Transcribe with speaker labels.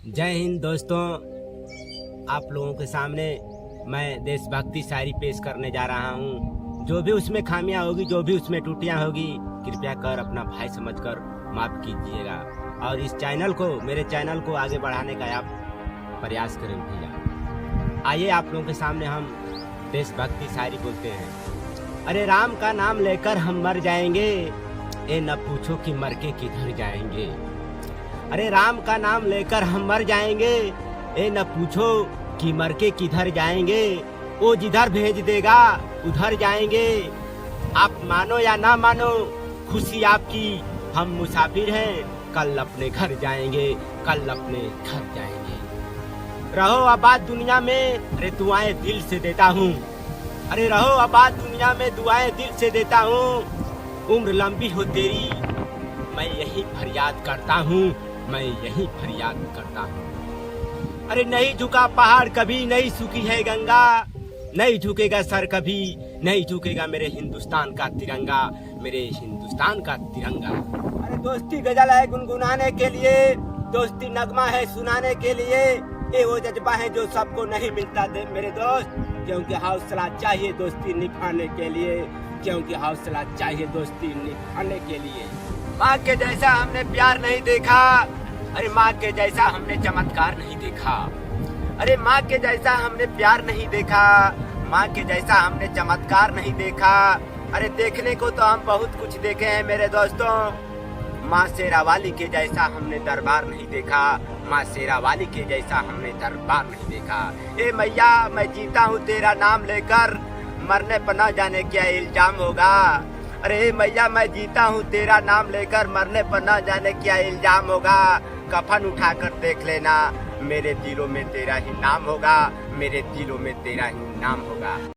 Speaker 1: जय हिंद दोस्तों। आप लोगों के सामने मैं देशभक्ति शायरी पेश करने जा रहा हूँ। जो भी उसमें खामियां होगी, जो भी उसमें त्रुटियां होगी, कृपया कर अपना भाई समझकर माफ कीजिएगा और इस चैनल को, मेरे चैनल को आगे बढ़ाने का आप प्रयास करें भैया। आइए आप लोगों के सामने हम देशभक्ति शायरी बोलते हैं। अरे राम का नाम लेकर हम मर जाएंगे, ए न पूछो कि मर के किधर जाएंगे। अरे राम का नाम लेकर हम मर जाएंगे, ए न पूछो कि मर के किधर जाएंगे। वो जिधर भेज देगा उधर जाएंगे। आप मानो या ना मानो, खुशी आपकी, हम मुसाफिर हैं, कल अपने घर जाएंगे, कल अपने घर जाएंगे। रहो आबाद दुनिया में, अरे दुआएं दिल से देता हूँ। अरे रहो आबाद दुनिया में, दुआएं दिल से देता हूँ। उम्र लंबी हो तेरी, मैं यही फरियाद करता हूँ, मैं यही फरियाद करता हूँ। अरे नहीं झुका पहाड़ कभी, नहीं सूखी है गंगा, नहीं झुकेगा सर कभी, नहीं झुकेगा मेरे हिंदुस्तान का तिरंगा, मेरे हिंदुस्तान का तिरंगा। अरे दोस्ती गजल है गुनगुनाने के लिए, दोस्ती नगमा है सुनाने के लिए। ये वो जज्बा है जो सबको नहीं मिलता दे मेरे दोस्त, क्योंकि हौसला चाहिए दोस्ती निभाने के लिए, क्योंकि हौसला चाहिए दोस्ती निभाने के लिए। माँ के जैसा हमने प्यार नहीं देखा, अरे माँ के जैसा हमने चमत्कार नहीं देखा। अरे माँ के जैसा हमने प्यार नहीं देखा, माँ के जैसा हमने चमत्कार नहीं देखा। अरे देखने को तो हम बहुत कुछ देखे हैं मेरे दोस्तों, माँ शेरावाली के जैसा हमने दरबार नहीं देखा, माँ शेरावाली के जैसा हमने दरबार नहीं देखा। ए मैया मैं जीता हूँ तेरा नाम लेकर, मरने पर न जाने क्या इल्जाम होगा। अरे मैया मैं जीता हूँ तेरा नाम लेकर, मरने पर न जाने क्या इल्जाम होगा। कफन उठाकर देख लेना, मेरे दिलों में तेरा ही नाम होगा, मेरे दिलों में तेरा ही नाम होगा।